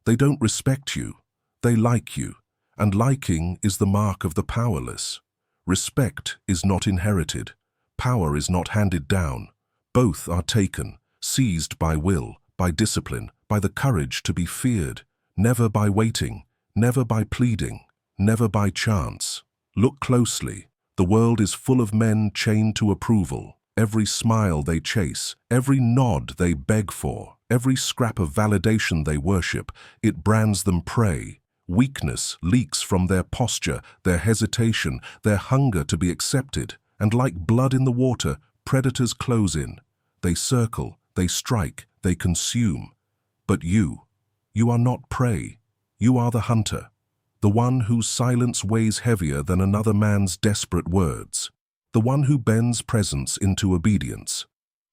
They don't respect you. They like you. And liking is the mark of the powerless. Respect is not inherited. Power is not handed down. Both are taken, seized by will, by discipline, by the courage to be feared, never by waiting, never by pleading, never by chance. Look closely. The world is full of men chained to approval. Every smile they chase, every nod they beg for, every scrap of validation they worship, it brands them prey. Weakness leaks from their posture, their hesitation, their hunger to be accepted, and like blood in the water, predators close in. They circle, they strike, they consume. But you are not prey. You are the hunter, the one whose silence weighs heavier than another man's desperate words, the one who bends presence into obedience,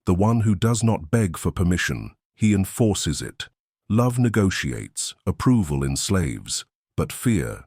the one who does not beg for permission, he enforces it. Love negotiates, approval enslaves, but fear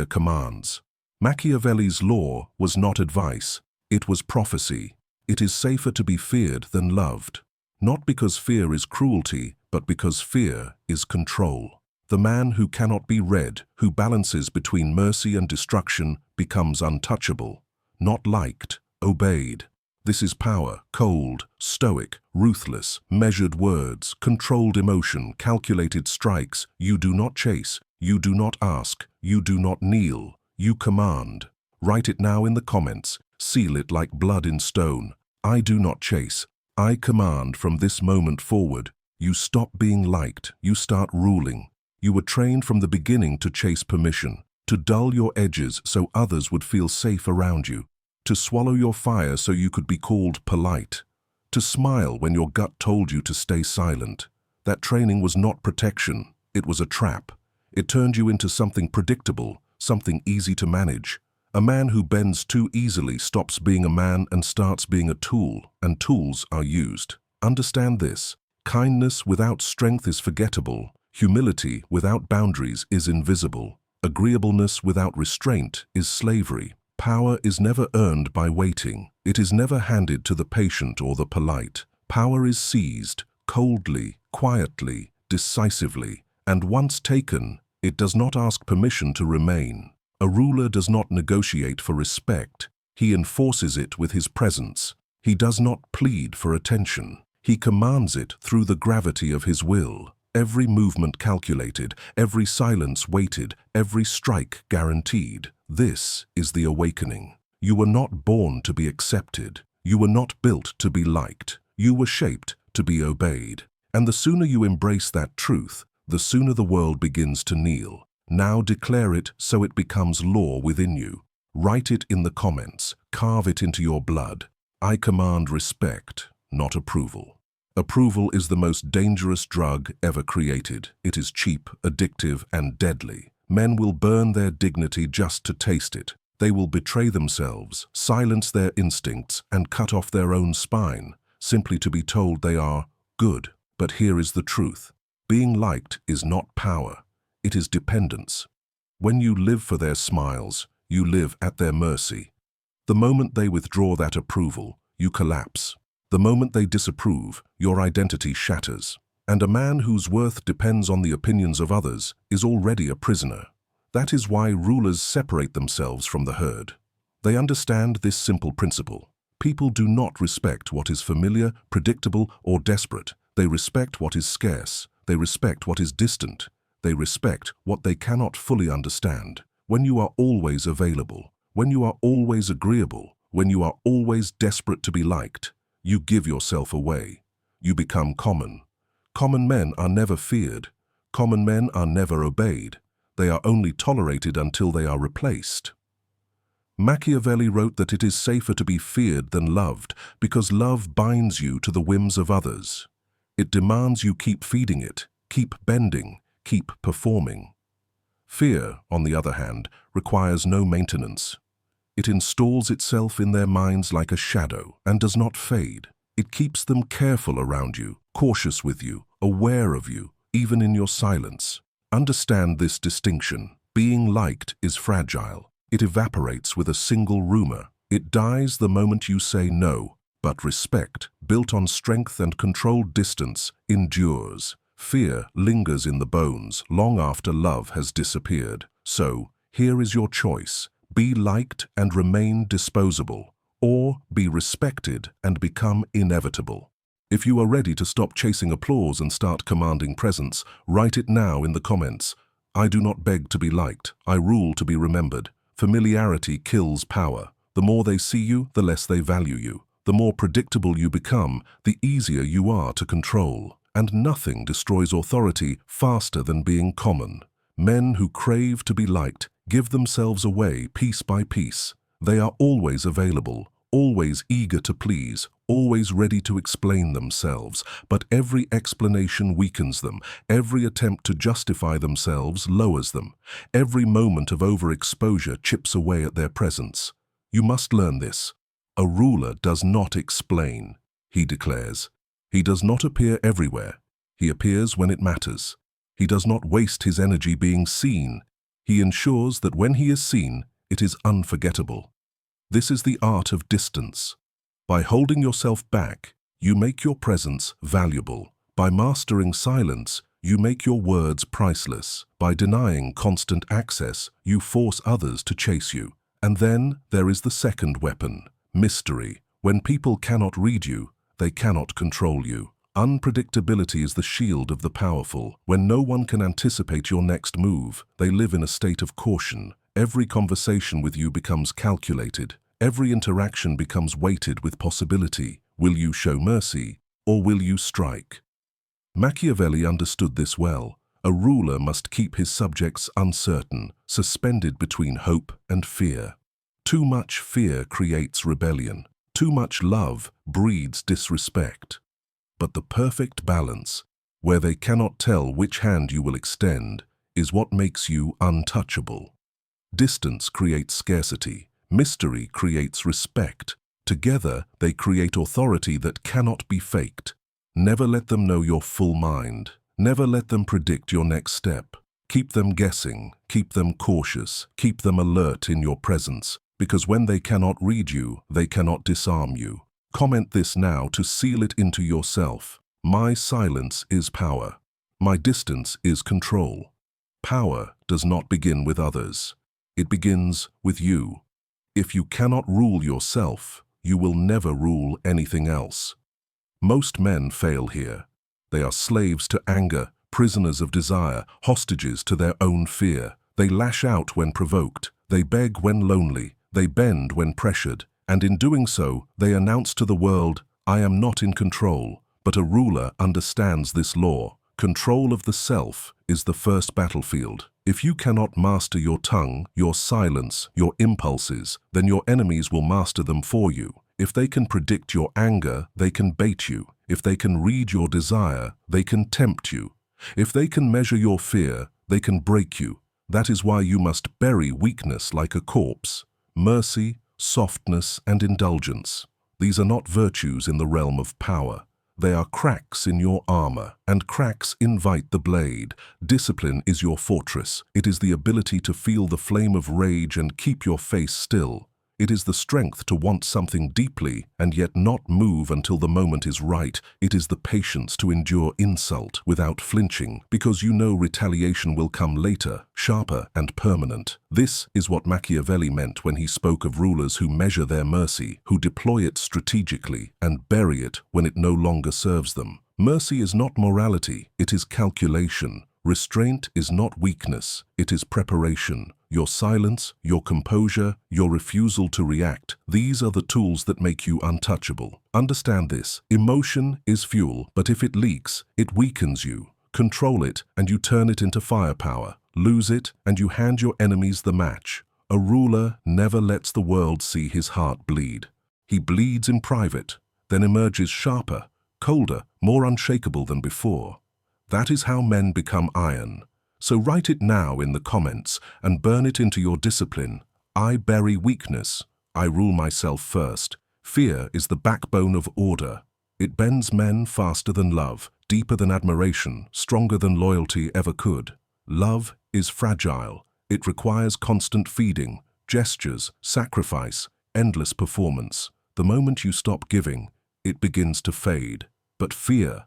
commands. Machiavelli's law was not advice, it was prophecy. It is safer to be feared than loved, not because fear is cruelty, but because fear is control. The man who cannot be read, who balances between mercy and destruction, becomes untouchable, not liked, obeyed. This is power, cold, stoic, ruthless, measured words, controlled emotion, calculated strikes. You do not chase, you do not ask, you do not kneel, you command. Write it now in the comments, seal it like blood in stone. I do not chase, I command from this moment forward. You stop being liked, you start ruling. You were trained from the beginning to chase permission, to dull your edges so others would feel safe around you, to swallow your fire so you could be called polite, to smile when your gut told you to stay silent. That training was not protection, it was a trap. It turned you into something predictable, something easy to manage. A man who bends too easily stops being a man and starts being a tool, and tools are used. Understand this. Kindness without strength is forgettable. Humility without boundaries is invisible. Agreeableness without restraint is slavery. Power is never earned by waiting. It is never handed to the patient or the polite. Power is seized, coldly, quietly, decisively, and once taken, it does not ask permission to remain. A ruler does not negotiate for respect. He enforces it with his presence. He does not plead for attention. He commands it through the gravity of his will. Every movement calculated, every silence weighted, every strike guaranteed. This is the awakening. You were not born to be accepted. You were not built to be liked. You were shaped to be obeyed. And the sooner you embrace that truth, the sooner the world begins to kneel. Now declare it so it becomes law within you. Write it in the comments. Carve it into your blood. I command respect, not approval. Approval is the most dangerous drug ever created. It is cheap, addictive, and deadly. Men will burn their dignity just to taste it. They will betray themselves, silence their instincts, and cut off their own spine, simply to be told they are good. But here is the truth. Being liked is not power. It is dependence. When you live for their smiles, you live at their mercy. The moment they withdraw that approval, you collapse. The moment they disapprove, your identity shatters. And a man whose worth depends on the opinions of others is already a prisoner. That is why rulers separate themselves from the herd. They understand this simple principle. People do not respect what is familiar, predictable, or desperate. They respect what is scarce. They respect what is distant. They respect what they cannot fully understand. When you are always available, when you are always agreeable, when you are always desperate to be liked, you give yourself away. You become common. Common men are never feared. Common men are never obeyed. They are only tolerated until they are replaced. Machiavelli wrote that it is safer to be feared than loved because love binds you to the whims of others. It demands you keep feeding it, keep bending, keep performing. Fear, on the other hand, requires no maintenance. It installs itself in their minds like a shadow and does not fade. It keeps them careful around you, cautious with you, aware of you, even in your silence. Understand this distinction. Being liked is fragile. It evaporates with a single rumor. It dies the moment you say no. But respect, built on strength and controlled distance, endures. Fear lingers in the bones long after love has disappeared. So, here is your choice. Be liked and remain disposable, or be respected and become inevitable. If you are ready to stop chasing applause and start commanding presence, write it now in the comments. I do not beg to be liked. I rule to be remembered. Familiarity kills power. The more they see you, the less they value you. The more predictable you become, the easier you are to control. And nothing destroys authority faster than being common. Men who crave to be liked give themselves away piece by piece. They are always available, always eager to please, always ready to explain themselves, but every explanation weakens them. Every attempt to justify themselves lowers them. Every moment of overexposure chips away at their presence. You must learn this. A ruler does not explain, he declares. He does not appear everywhere. He appears when it matters. He does not waste his energy being seen. He ensures that when he is seen, it is unforgettable. This is the art of distance. By holding yourself back, you make your presence valuable. By mastering silence, you make your words priceless. By denying constant access, you force others to chase you. And then there is the second weapon, mystery. When people cannot read you, they cannot control you. Unpredictability is the shield of the powerful. When no one can anticipate your next move, they live in a state of caution. Every conversation with you becomes calculated. Every interaction becomes weighted with possibility. Will you show mercy, or will you strike? Machiavelli understood this well. A ruler must keep his subjects uncertain, suspended between hope and fear. Too much fear creates rebellion. Too much love breeds disrespect. But the perfect balance, where they cannot tell which hand you will extend, is what makes you untouchable. Distance creates scarcity. Mystery creates respect. Together, they create authority that cannot be faked. Never let them know your full mind. Never let them predict your next step. Keep them guessing. Keep them cautious. Keep them alert in your presence. Because when they cannot read you, they cannot disarm you. Comment this now to seal it into yourself. My silence is power. My distance is control. Power does not begin with others. It begins with you. If you cannot rule yourself, you will never rule anything else. Most men fail here. They are slaves to anger, prisoners of desire, hostages to their own fear. They lash out when provoked. They beg when lonely. They bend when pressured, and in doing so, they announce to the world, I am not in control. But a ruler understands this law. Control of the self is the first battlefield. If you cannot master your tongue, your silence, your impulses, then your enemies will master them for you. If they can predict your anger, they can bait you. If they can read your desire, they can tempt you. If they can measure your fear, they can break you. That is why you must bury weakness like a corpse. Mercy, softness, and indulgence. These are not virtues in the realm of power. They are cracks in your armor, and cracks invite the blade. Discipline is your fortress. It is the ability to feel the flame of rage and keep your face still. It is the strength to want something deeply and yet not move until the moment is right. It is the patience to endure insult without flinching because you know retaliation will come later, sharper and permanent. This is what Machiavelli meant when he spoke of rulers who measure their mercy, who deploy it strategically and bury it when it no longer serves them. Mercy is not morality, it is calculation. Restraint is not weakness, it is preparation. Your silence, your composure, your refusal to react, these are the tools that make you untouchable. Understand this. Emotion is fuel, but if it leaks, it weakens you. Control it, and you turn it into firepower. Lose it, and you hand your enemies the match. A ruler never lets the world see his heart bleed. He bleeds in private, then emerges sharper, colder, more unshakable than before. That is how men become iron. So write it now in the comments and burn it into your discipline. I bury weakness. I rule myself first. Fear is the backbone of order. It bends men faster than love, deeper than admiration, stronger than loyalty ever could. Love is fragile. It requires constant feeding, gestures, sacrifice, endless performance. The moment you stop giving, it begins to fade. But fear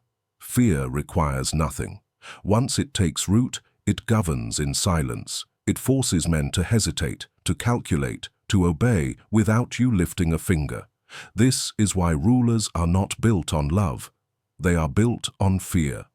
requires nothing. Once it takes root, it governs in silence. It forces men to hesitate, to calculate, to obey without you lifting a finger. This is why rulers are not built on love. They are built on fear.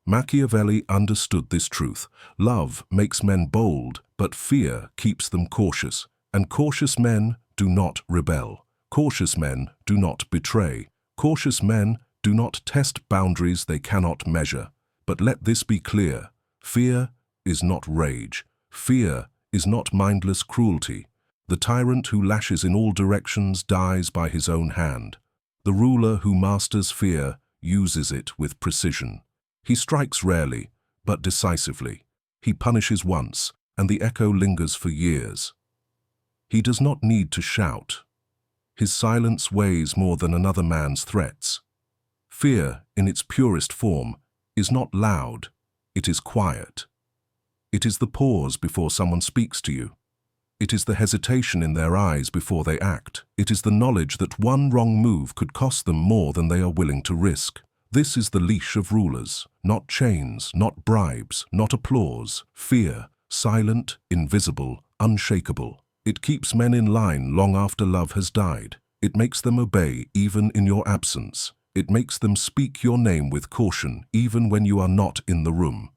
Machiavelli understood this truth. Love makes men bold, but fear keeps them cautious. And cautious men do not rebel. Cautious men do not betray. Cautious men do not test boundaries they cannot measure. But let this be clear. Fear is not rage. Fear is not mindless cruelty. The tyrant who lashes in all directions dies by his own hand. The ruler who masters fear uses it with precision. He strikes rarely, but decisively. He punishes once, and the echo lingers for years. He does not need to shout. His silence weighs more than another man's threats. Fear, in its purest form, is not loud, it is quiet. It is the pause before someone speaks to you. It is the hesitation in their eyes before they act. It is the knowledge that one wrong move could cost them more than they are willing to risk. This is the leash of rulers, not chains, not bribes, not applause. Fear, silent, invisible, unshakable. It keeps men in line long after love has died. It makes them obey even in your absence. It makes them speak your name with caution even when you are not in the room.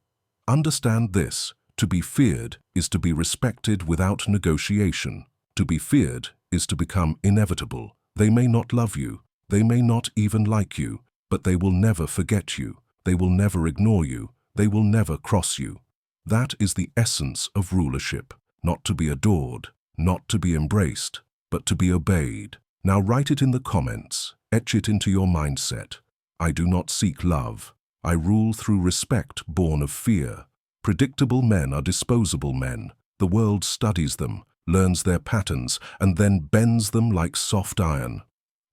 Understand this. To be feared is to be respected without negotiation. To be feared is to become inevitable. They may not love you, they may not even like you, but they will never forget you. They will never ignore you. They will never cross you. That is the essence of rulership. Not to be adored, not to be embraced, but to be obeyed. Now write it in the comments. Etch it into your mindset. I do not seek love. I rule through respect born of fear. Predictable men are disposable men. The world studies them, learns their patterns, and then bends them like soft iron.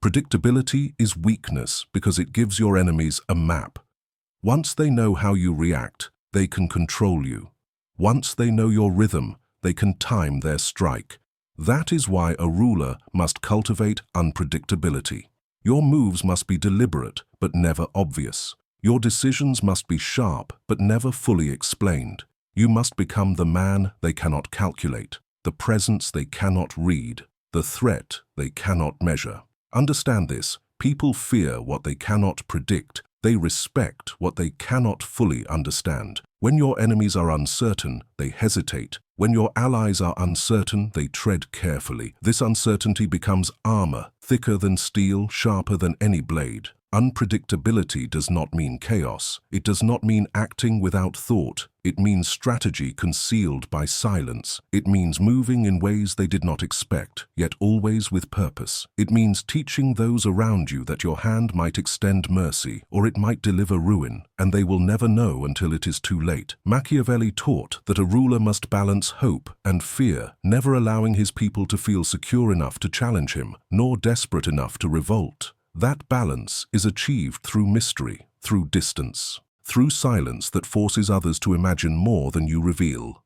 Predictability is weakness because it gives your enemies a map. Once they know how you react, they can control you. Once they know your rhythm, they can time their strike. That is why a ruler must cultivate unpredictability. Your moves must be deliberate, but never obvious. Your decisions must be sharp, but never fully explained. You must become the man they cannot calculate, the presence they cannot read, the threat they cannot measure. Understand this. People fear what they cannot predict. They respect what they cannot fully understand. When your enemies are uncertain, they hesitate. When your allies are uncertain, they tread carefully. This uncertainty becomes armor, thicker than steel, sharper than any blade. Unpredictability does not mean chaos. It does not mean acting without thought. It means strategy concealed by silence. It means moving in ways they did not expect, yet always with purpose. It means teaching those around you that your hand might extend mercy, or it might deliver ruin, and they will never know until it is too late. Machiavelli taught that a ruler must balance hope and fear, never allowing his people to feel secure enough to challenge him, nor desperate enough to revolt. That balance is achieved through mystery, through distance, through silence that forces others to imagine more than you reveal.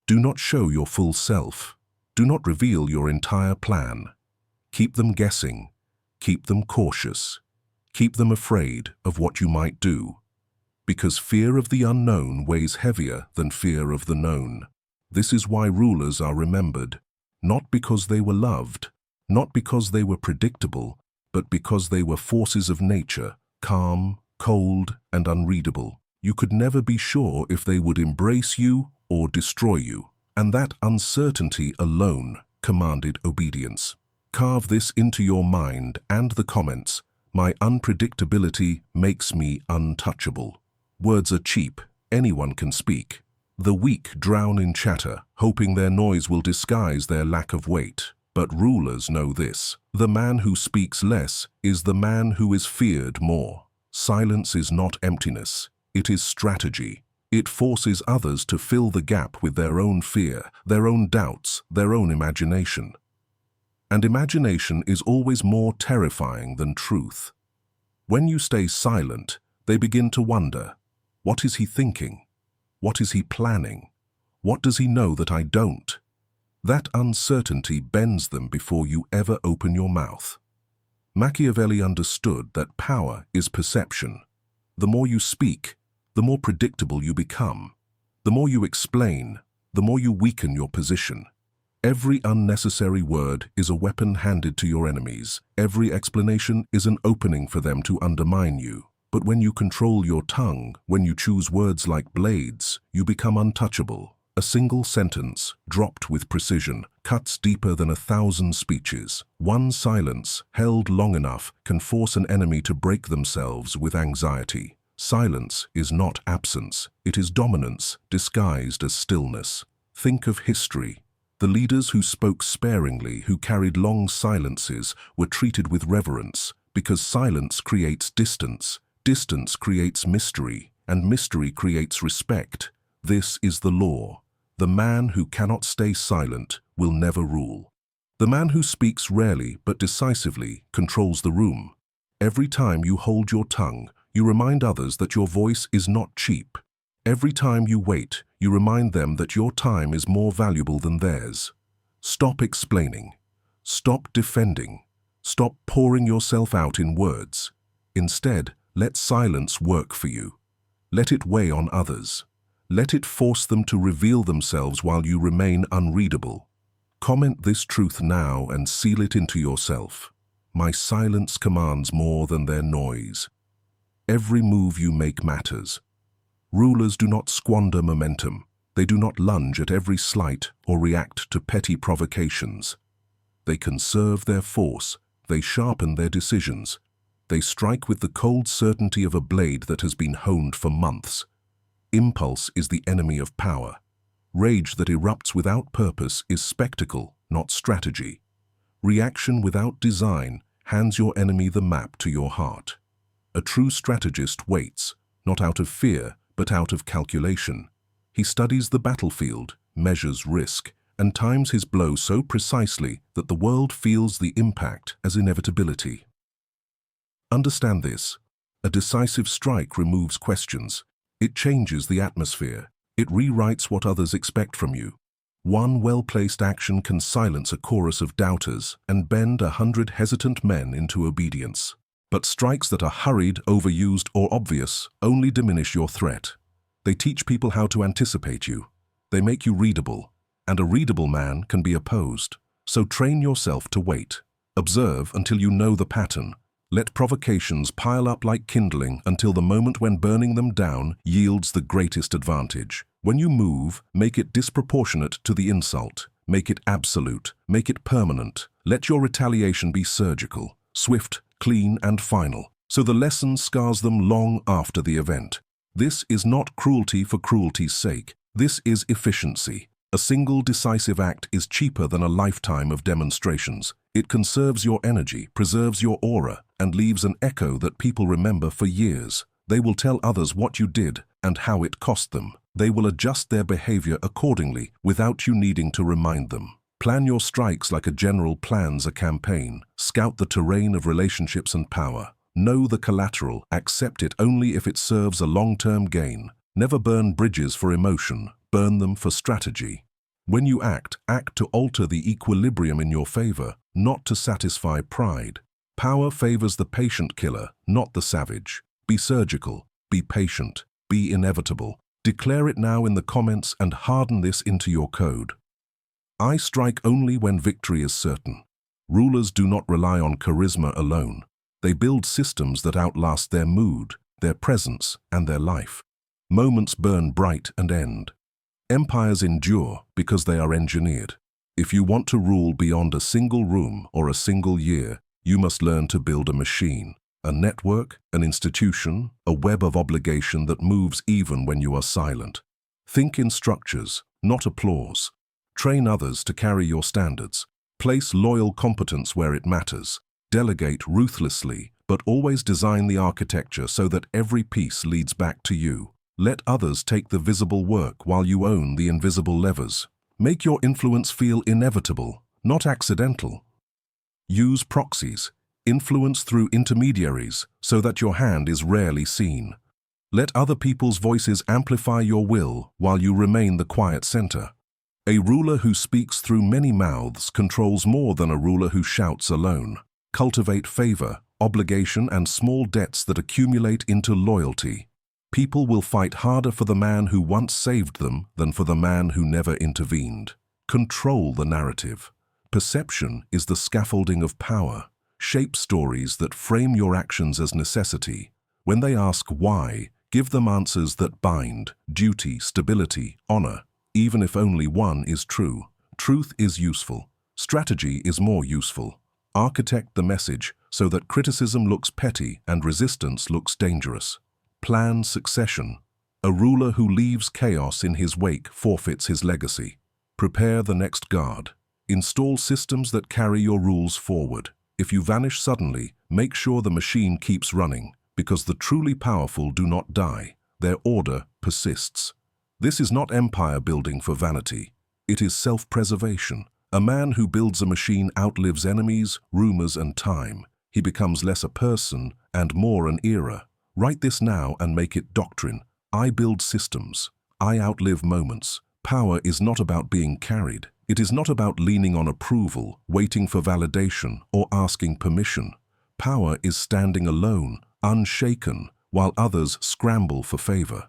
Do not show your full self. Do not reveal your entire plan. Keep them guessing. Keep them cautious. Keep them afraid of what you might do. Because fear of the unknown weighs heavier than fear of the known. This is why rulers are remembered, not because they were loved, not because they were predictable, but because they were forces of nature, calm, cold, and unreadable. You could never be sure if they would embrace you or destroy you, and that uncertainty alone commanded obedience. Carve this into your mind and the comments. My unpredictability makes me untouchable. Words are cheap, anyone can speak. The weak drown in chatter, hoping their noise will disguise their lack of weight. But rulers know this. The man who speaks less is the man who is feared more. Silence is not emptiness. It is strategy. It forces others to fill the gap with their own fear, their own doubts, their own imagination. And imagination is always more terrifying than truth. When you stay silent, they begin to wonder, what is he thinking? What is he planning? What does he know that I don't? That uncertainty bends them before you ever open your mouth. Machiavelli understood that power is perception. The more you speak, the more predictable you become. The more you explain, the more you weaken your position. Every unnecessary word is a weapon handed to your enemies. Every explanation is an opening for them to undermine you. But when you control your tongue, when you choose words like blades, you become untouchable. A single sentence, dropped with precision, cuts deeper than 1,000 speeches. One silence, held long enough, can force an enemy to break themselves with anxiety. Silence is not absence, it is dominance disguised as stillness. Think of history. The leaders who spoke sparingly, who carried long silences, were treated with reverence, because silence creates distance, distance creates mystery, and mystery creates respect. This is the law. The man who cannot stay silent will never rule. The man who speaks rarely but decisively controls the room. Every time you hold your tongue, you remind others that your voice is not cheap. Every time you wait, you remind them that your time is more valuable than theirs. Stop explaining. Stop defending. Stop pouring yourself out in words. Instead, let silence work for you. Let it weigh on others. Let it force them to reveal themselves while you remain unreadable. Comment this truth now and seal it into yourself. My silence commands more than their noise. Every move you make matters. Rulers do not squander momentum. They do not lunge at every slight or react to petty provocations. They conserve their force. They sharpen their decisions. They strike with the cold certainty of a blade that has been honed for months. Impulse is the enemy of power. Rage that erupts without purpose is spectacle, not strategy. Reaction without design hands your enemy the map to your heart. A true strategist waits, not out of fear, but out of calculation. He studies the battlefield, measures risk, and times his blow so precisely that the world feels the impact as inevitability. Understand this. A decisive strike removes questions. It changes the atmosphere. It rewrites what others expect from you. One well-placed action can silence a chorus of doubters and bend 100 hesitant men into obedience. But strikes that are hurried, overused, or obvious only diminish your threat. They teach people how to anticipate you. They make you readable, and a readable man can be opposed. So train yourself to wait. Observe until you know the pattern. Let provocations pile up like kindling until the moment when burning them down yields the greatest advantage. When you move, make it disproportionate to the insult. Make it absolute. Make it permanent. Let your retaliation be surgical, swift, clean, and final, so the lesson scars them long after the event. This is not cruelty for cruelty's sake. This is efficiency. A single decisive act is cheaper than a lifetime of demonstrations. It conserves your energy, preserves your aura, and leaves an echo that people remember for years. They will tell others what you did and how it cost them. They will adjust their behavior accordingly without you needing to remind them. Plan your strikes like a general plans a campaign. Scout the terrain of relationships and power. Know the collateral. Accept it only if it serves a long-term gain. Never burn bridges for emotion. Burn them for strategy. When you act to alter the equilibrium in your favor, not to satisfy pride. Power favors the patient killer, not the savage. Be surgical. Be patient. Be inevitable. Declare it now in the comments and harden this into your code. I strike only when victory is certain. Rulers do not rely on charisma alone. They build systems that outlast their mood, their presence, and their life. Moments burn bright and end. Empires endure because they are engineered. If you want to rule beyond a single room or a single year, you must learn to build a machine, a network, an institution, a web of obligation that moves even when you are silent. Think in structures, not applause. Train others to carry your standards. Place loyal competence where it matters. Delegate ruthlessly, but always design the architecture so that every piece leads back to you. Let others take the visible work while you own the invisible levers. Make your influence feel inevitable, not accidental. Use proxies. Influence through intermediaries so that your hand is rarely seen. Let other people's voices amplify your will while you remain the quiet center. A ruler who speaks through many mouths controls more than a ruler who shouts alone. Cultivate favor, obligation, and small debts that accumulate into loyalty. People will fight harder for the man who once saved them than for the man who never intervened. Control the narrative. Perception is the scaffolding of power. Shape stories that frame your actions as necessity. When they ask why, give them answers that bind: duty, stability, honor, even if only one is true. Truth is useful. Strategy is more useful. Architect the message so that criticism looks petty and resistance looks dangerous. Plan succession. A ruler who leaves chaos in his wake forfeits his legacy. Prepare the next guard. Install systems that carry your rules forward. If you vanish suddenly, make sure the machine keeps running, because the truly powerful do not die. Their order persists. This is not empire building for vanity. It is self-preservation. A man who builds a machine outlives enemies, rumors, and time. He becomes less a person and more an era. Write this now and make it doctrine. I build systems. I outlive moments. Power is not about being carried. It is not about leaning on approval, waiting for validation, or asking permission. Power is standing alone, unshaken, while others scramble for favor.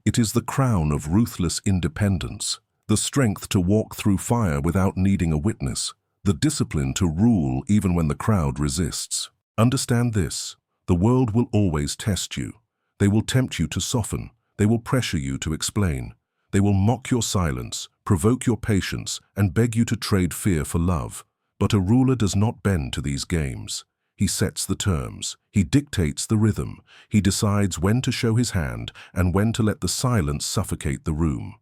It is the crown of ruthless independence, the strength to walk through fire without needing a witness, the discipline to rule even when the crowd resists. Understand this: the world will always test you. They will tempt you to soften. They will pressure you to explain. They will mock your silence, provoke your patience, and beg you to trade fear for love. But a ruler does not bend to these games. He sets the terms. He dictates the rhythm. He decides when to show his hand and when to let the silence suffocate the room.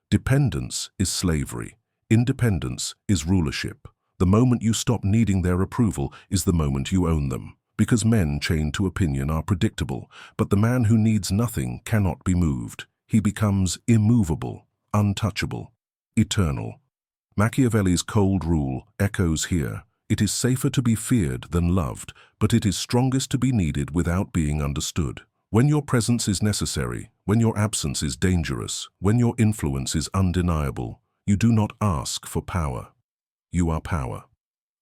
Dependence is slavery. Independence is rulership. The moment you stop needing their approval is the moment you own them. Because men chained to opinion are predictable, but the man who needs nothing cannot be moved. He becomes immovable, untouchable, eternal. Machiavelli's cold rule echoes here. It is safer to be feared than loved, but it is strongest to be needed without being understood. When your presence is necessary, when your absence is dangerous, when your influence is undeniable, you do not ask for power. You are power.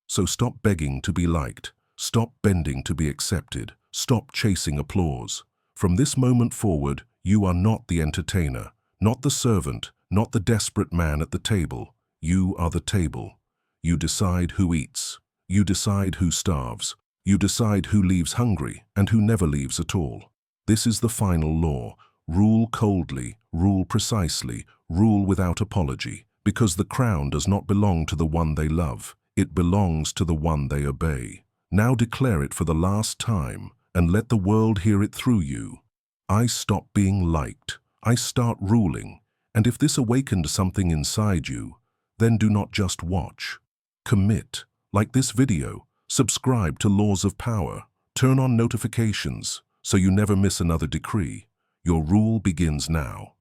So stop begging to be liked. Stop bending to be accepted. Stop chasing applause. From this moment forward, you are not the entertainer, not the servant, not the desperate man at the table. You are the table. You decide who eats. You decide who starves. You decide who leaves hungry and who never leaves at all. This is the final law. Rule coldly, rule precisely, rule without apology, because the crown does not belong to the one they love. It belongs to the one they obey. Now declare it for the last time and let the world hear it through you. I stop being liked. I start ruling. And if this awakened something inside you, then do not just watch. Commit. Like this video, subscribe to Laws of Power. Turn on notifications so you never miss another decree. Your rule begins now.